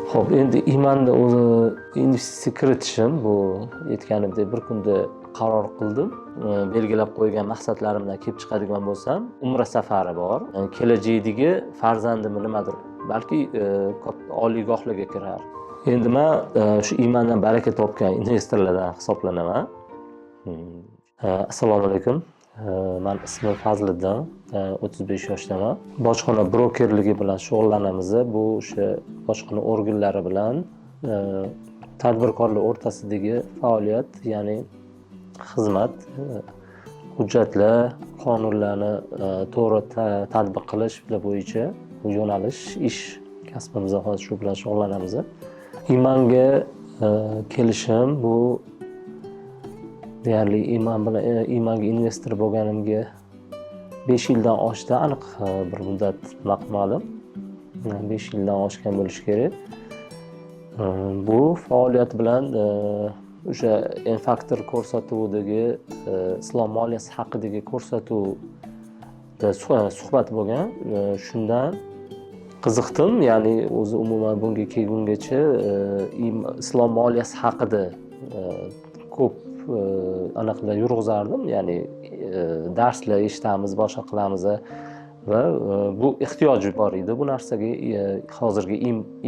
Xo'p, endi imanni o'zi investitsiya kiritishim bu aytganimdek bir kunda qaror qildim. Belgilab qo'ygan maqsadlarimdan kelib chiqadigan bo'lsam, umra safari bor. Kelajakdagi farzandimni nimadir, balki oliygohlarga kirar. Endi men shu imandan baraka topgan investorlardan hisoblanaman. Assalomu alaykum. Men ismim Fazliddin, 35 yoshdaman. Bojxona brokerligi bilan shug'ullanamiz. Bu o'sha bojxona organlari bilan tadbirkorlar o'rtasidagi faoliyat, ya'ni xizmat, hujjatlar, qonunlarni to'g'ri tatbiq qilish bo'yicha yo'nalish, ish kasbimizda hozir shu bilan shug'ullanamiz. Imanga kelishim bu deyarli imanga investor bo'lganimga 5 yildan oshdi, aniq bir muddat ma'lum. 5 yildan oshgan bo'lishi kerak. Bu faoliyat bilan o'sha N-Factor ko'rsatuvidagi islom moliyasi haqidagi ko'rsatuvda suhbat bo'lgan. Shundan qiziqdim, ya'ni o'zi umuman bunga kelgungacha islom moliyasi haqida ko'p aniqlar yurg'izardim, ya'ni darslar eshitamiz, boshqa qilamiz va bu ehtiyoj bor edi bu narsaga. Hozirgi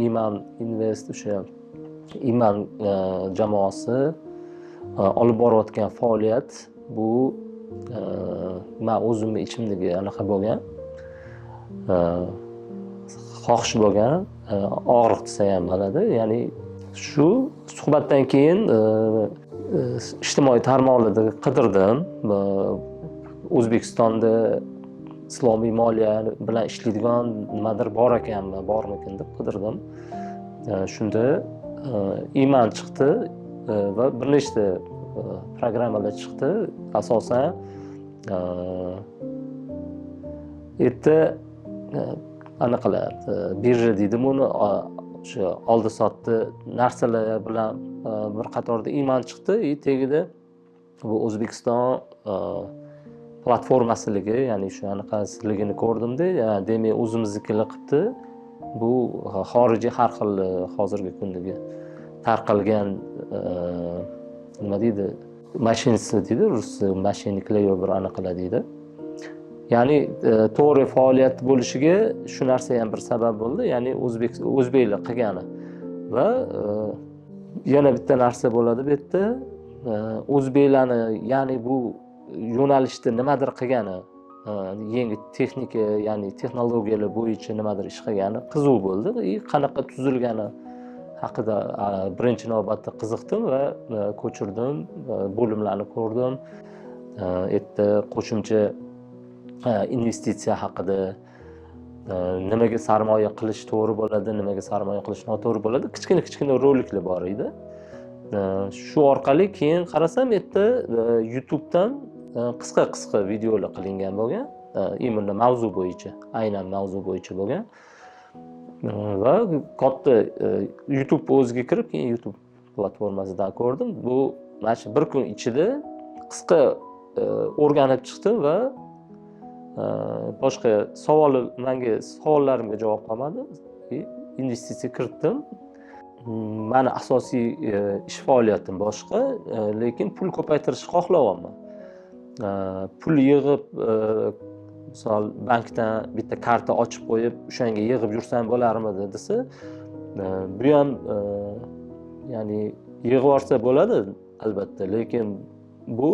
Iman Invest o'sha Iman jamoasi olib borayotgan faoliyat bu men o'zimni ichimdagi anaqa bo'lgan, xohish bo'lgan, og'riq desa ham bo'ladi. Ya'ni shu suhbatdan keyin ijtimoiy tarmoqlarda qidirdim. O'zbekistonda islomiy moliya bilan ishlaydigan nimadir bor ekanmi, bormikin deb qidirdim. Shunda Iman chiqdi va bir nechta programmalar chiqdi. Asosan erta anaqalar, birja deydimi uni, o'sha oldi-sotdi narsalar bilan bir qatorda Iman chiqdi. Tagida bu O'zbekiston platformasiligi, ya'ni shu anaqasiligini ko'rdimda, demak o'zimiznikilar qilibdi. Bu xorijiy har xil hozirgi kundagi tarqalgan nima deydi, mashinasi deydi, ruscha mashinniklar yo bir anaqalar deydi. Ya'ni to'g'ri faoliyat bo'lishiga shu narsa ham bir sabab bo'ldi, ya'ni o'zbeklar qilgani. Va yana bitta narsa bo'ladi bu yerda, o'zbeklarni, ya'ni bu yo'nalishda nimadir qilgani, yangi texnika, ya'ni texnologiyalar bo'yicha nimadir ish qilgani qiziq bo'ldi. Qanaqa tuzilgani haqida birinchi navbatda qiziqdim va ko'chirdim, bo'limlarni ko'rdim. Yerda qo'shimcha investitsiya haqida, nimaga sarmoya qilish to'g'ri bo'ladi, nimaga sarmoya qilish noto'g'ri bo'ladi, kichkina roliklar bor edi. Shu orqali keyin qarasam, yerda YouTube'dan qisqa videolar qilingan bo'lgan, imенно mavzu bo'yicha, aynan mavzu bo'yicha bo'lgan. Va katta YouTube o'ziga kirib, keyin YouTube platformasidan ko'rdim. Bu mana shu bir kun ichida qisqa o'rganib chiqdim va boshqa savollarimga javob qolmadi. Investitsiya kiritdim. Meni asosiy ish faoliyatim boshqa, lekin pul ko'paytirishni xohlayapman. Pul yig'ib, misol bankdan bitta karta ochib qo'yib, o'shanga yig'ib yursam bo'larmidi desa, bu ham ya'ni yig'ib olsa bo'ladi albatta, lekin bu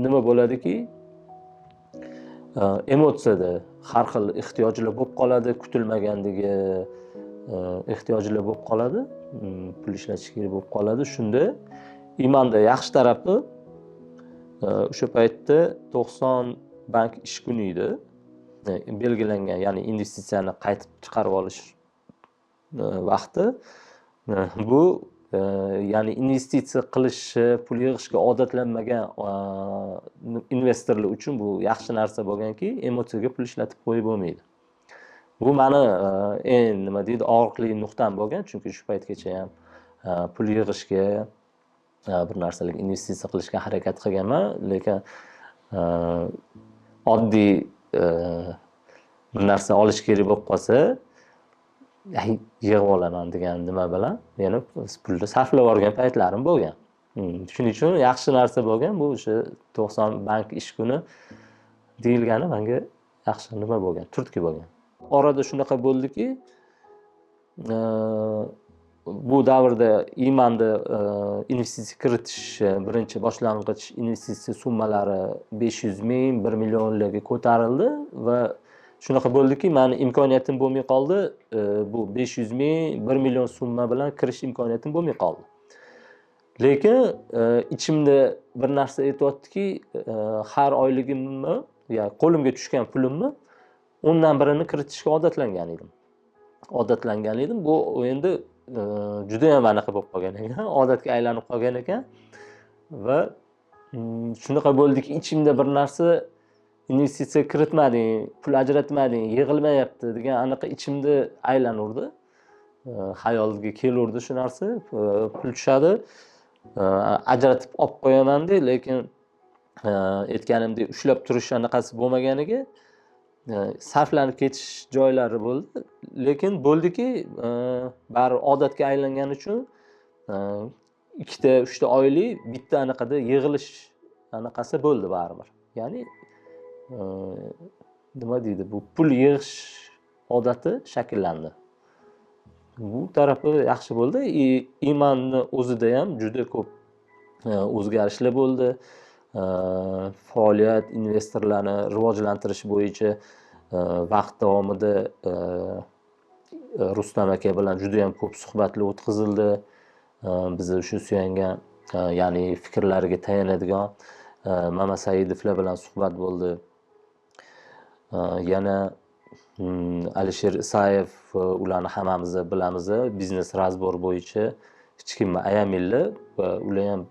nima bo'ladiki, emotsiyada har xil ehtiyojlar bo'lib qoladi, kutilmagandagi ehtiyojlar bo'lib qoladi, pul ishlatish kerak bo'lib qoladi. Shunda Imanda yaxshi tarafi o'sha paytda 90 bank ish kuni edi. Belgilangan, ya'ni investitsiyani qaytib chiqarib olish vaqti. Bu ya'ni investitsiya qilish, pul yig'ishga odatlanmagan investorlar uchun bu yaxshi narsa bo'lganki, emotsiyaga pul ishlatib qo'yib bo'lmaydi. Bu meni nima deydi, og'riqli nuqtam bo'lgan, chunki shu paytgacha ham pul yig'ishga, bir narsalarga investitsiya qilishga harakat qilganman, lekin oddiy bir narsa olish kerak bo'lib qolsa, yig'ib olaman degan nima bilan yana pulni sarflab yuborgan paytlarim bo'lgan. Shuning uchun yaxshi narsa bo'lgan bu o'sha 90 bank ish kuni deyilgani menga yaxshi nima bo'lgan, turtki bo'lgan. Orada shunaqa bo'ldiki, bu davrda imanni investitsiya kiritish birinchi boshlang'ich investitsiya summalari 500 ming, 1 millionlarga ko'tarildi va shunaqa bo'ldiki, meni imkoniyatim bo'lmay qoldi. Bu 500 ming, 1 million summa bilan kirish imkoniyatim bo'lmay qoldi. Lekin ichimda bir narsa aytayotdiki, har oyligimni, ya'ni qo'limga tushgan pulimni 10dan birini kiritishga odatlangan edim. Bu endi juda ham anaqa bo'lib qolgan ekan, odatga aylanib qolgan ekan va shunaqa bo'ldiki, ichimda bir narsa investitsiya kiritmading, pul ajratmading, yig'ilmayapti degan anaqa ichimda aylanurdi. Xayolga kelurdi shu narsa, pul tushadi, ajratib olib qo'yaman deb, lekin aytganimdek ushlab turish anaqasi bo'lmaganiga sarflanib ketish joylari bo'ldi. Lekin bo'ldiki, bari odatga aylangani uchun 2-3 oylik bitta anaqada yig'ilish anaqasi bo'ldi baribir. Ya'ni nima deydi, bu pul yig'ish odati shakllandi. Bu tarafi yaxshi bo'ldi. Imanni o'zida ham juda ko'p o'zgarishlar bo'ldi. Faoliyat investorlarni rivojlantirish bo'yicha vaqt davomida Rustam aka bilan juda ham ko'p suhbatlar o'tkazildi. Bizni shu suyangan, ya'ni fikrlariga tayanadigan Mama Saidovlar bilan suhbat bo'ldi. Yana Alisher Isayev, ularni hammamiz bilamiz, biznes razbor bo'yicha hech kimni ayamaydilar va ular ham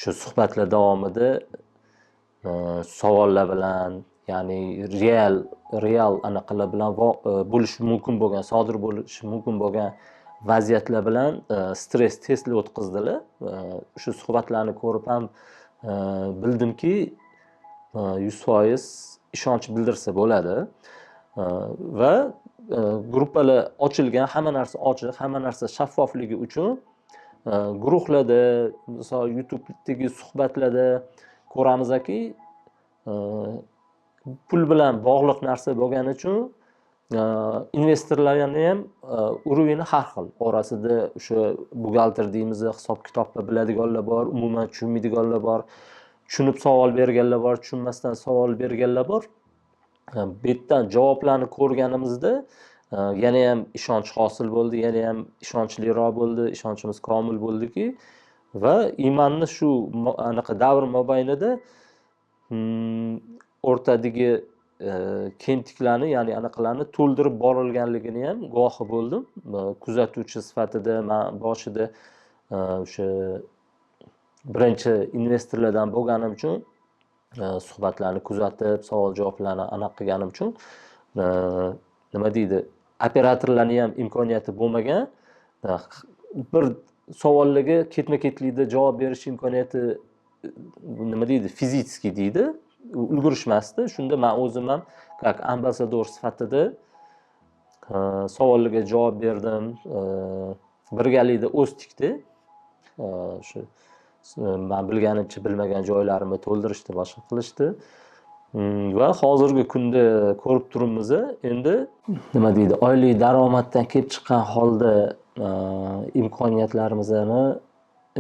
shu suhbatlar davomida savollar bilan, ya'ni real anaqalar bilan bo'lishi mumkin bo'lgan, sodir bo'lishi mumkin bo'lgan vaziyatlar bilan stress testlar o'tkazdilar. Shu suhbatlarni ko'rib ham bildimki, 100% ishonch bildirsa bo'ladi va gruppalar ochilgan, hamma narsa ochiq, hamma narsa shaffofligi uchun guruhlarda, misol YouTube'dagi suhbatlarda ko'ramizki, pul bilan bog'liq narsa bo'lgani uchun investorlarni ham urovini har xil. Orasida o'sha buxgalter deymiz, hisob kitobni biladiganlar bor, umuman tushunmaydiganlar bor, tushunib savol berganlar bor, tushunmasdan savol berganlar bor. Bu yerdan javoblarni ko'rganimizda yana ham ishonch hosil bo'ldi, yana ham ishonchliroq bo'ldi, ishonchimiz komil bo'ldiki va imanni shu anaqa davr mobaynida o'rtadagi kemtiklarni, ya'ni anaqalarni to'ldirib borilganligini ham guvohi bo'ldim. Kuzatuvchi sifatida men boshida o'sha birinchi investorlardan bo'lganim uchun suhbatlarni kuzatib, savol javoblarni aniq qilganim uchun nima deydi, operatorlarni ham imkoniyati bo'lmagan, bir savollarga ketma-ketlikda javob berish imkoniyati nima deydi, fizически deydi, ulgurishmasdi. Shunda men o'zim ham как ambasador sifatida savollarga javob berdim. Birgalikda o'sdikda. Shu men bilganimcha bilmagan joylarimni to'ldirishdi, boshqa qilishdi. Va hozirgi kunda ko'rib turibmiz, endi nima deydi, oylik daromaddan kelib chiqqan holda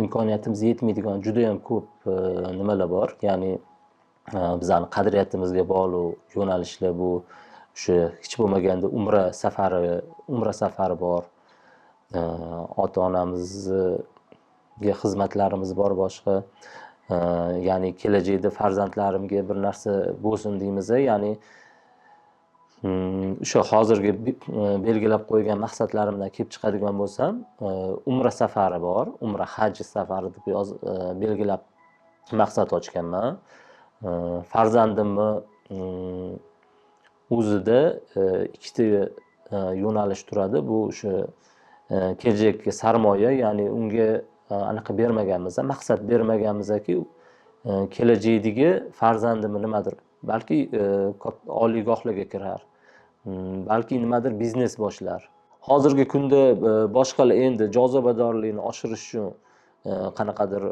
imkoniyatimiz yetmaydigan juda ham ko'p nimalar bor. Ya'ni bizning qadriyatimizga bog'liq yo'nalishlar bu. O'sha hech bo'lmaganda umra safari bor. Ota-onamizga xizmatlarimiz bor, boshqa. Ya'ni kelajakda farzandlarimga bir narsa bo'lsin deymiz, ya'ni o'sha hozirgi belgilab qo'ygan maqsadlarimdan kelib chiqadigan bo'lsam, umra safari bor, umra haj safari deb belgilab maqsad ochganman. Farzandimni o'zida ikkita yo'nalish turadi. Bu o'sha kelajakka sarmoya, ya'ni unga anaqa bermaganmiz, maqsad bermaganmizki, kelajakdagi farzandimni nimadir, balki oliygohlarga kirar, balki nimadir biznes boshlar. hozirgi kunda boshqalar endi jozibadorlikni oshirish uchun qanaqadir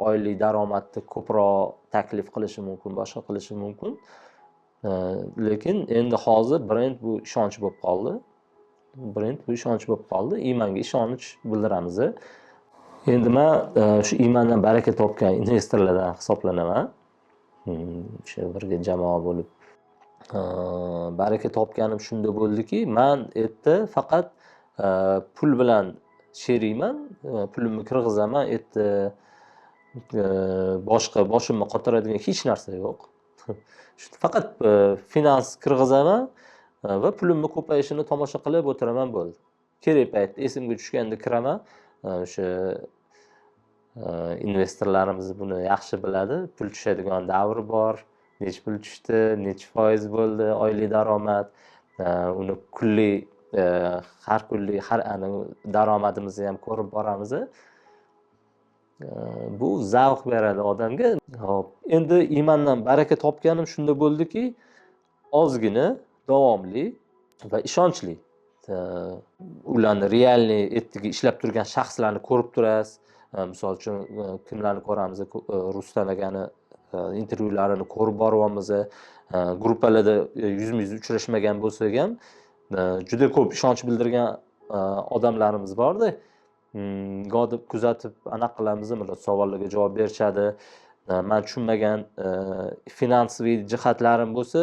oylik daromadni ko'proq taklif qilishi mumkin, boshqa qilishi mumkin. Lekin endi hozir brend bu ishonch bo'lib qoldi. Iymanga ishonch bildiramiz. Endi men shu iymandan baraka topgan investorlardan hisoblanaman. O'sha birga jamoa bo'lib baraka topganim shunda bo'ldiki, men erta faqat pul bilan sheriyman, pulimni kirg'izaman, erta boshqa boshimga qotiradigan hech narsa yo'q. Faqat finans kirg'izaman va pulimni ko'payishini tomosha qilib o'tiraman, bo'ldi. Kerak paytda esimga tushganda kiraman. O'sha investorlarimiz buni yaxshi biladi. Pul tushadigan davri bor. Necha pul tushdi, necha foiz bo'ldi oylik daromad. Uni kunlik har kunlik daromadimizni ham ko'rib boramiz. Bu zavq beradi odamga. Hop, endi iymandan baraka topganim shunda bo'ldiki, ozgina, davomli va ishonchli. Ularni realniy ertaga ishlab turgan shaxslarni ko'rib turasiz. Misol uchun kimlarni ko'ramiz? Rustam akani intervyularini ko'rib boryapmiz. Gruppalarda yuzma-yuz uchrashmagan bo'lsak ham juda ko'p ishonch bildirgan odamlarimiz bor-da. Godib kuzatib anaqa qilamiz, savollarga javob berishadi. Men tushunmagan finansiy jihatlarim bo'lsa,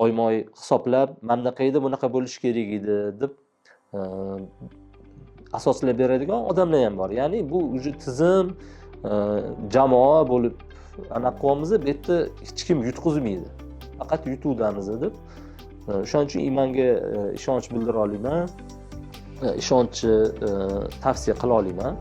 oyma-oy hisoblab, "Mendaqada edi, bunaqa bo'lishi kerak edi" deb asoslab beradigan odamlar ham bor. Ya'ni bu uje tizim, jamoa bo'lib anaqa qilyapmiz, bu yerda hech kim yutqizmaydi. Faqat yutuvdamiz deb. O'shaning uchun iymanga ishonch bildira olaman. Ishonchni tavsiya qila olaman.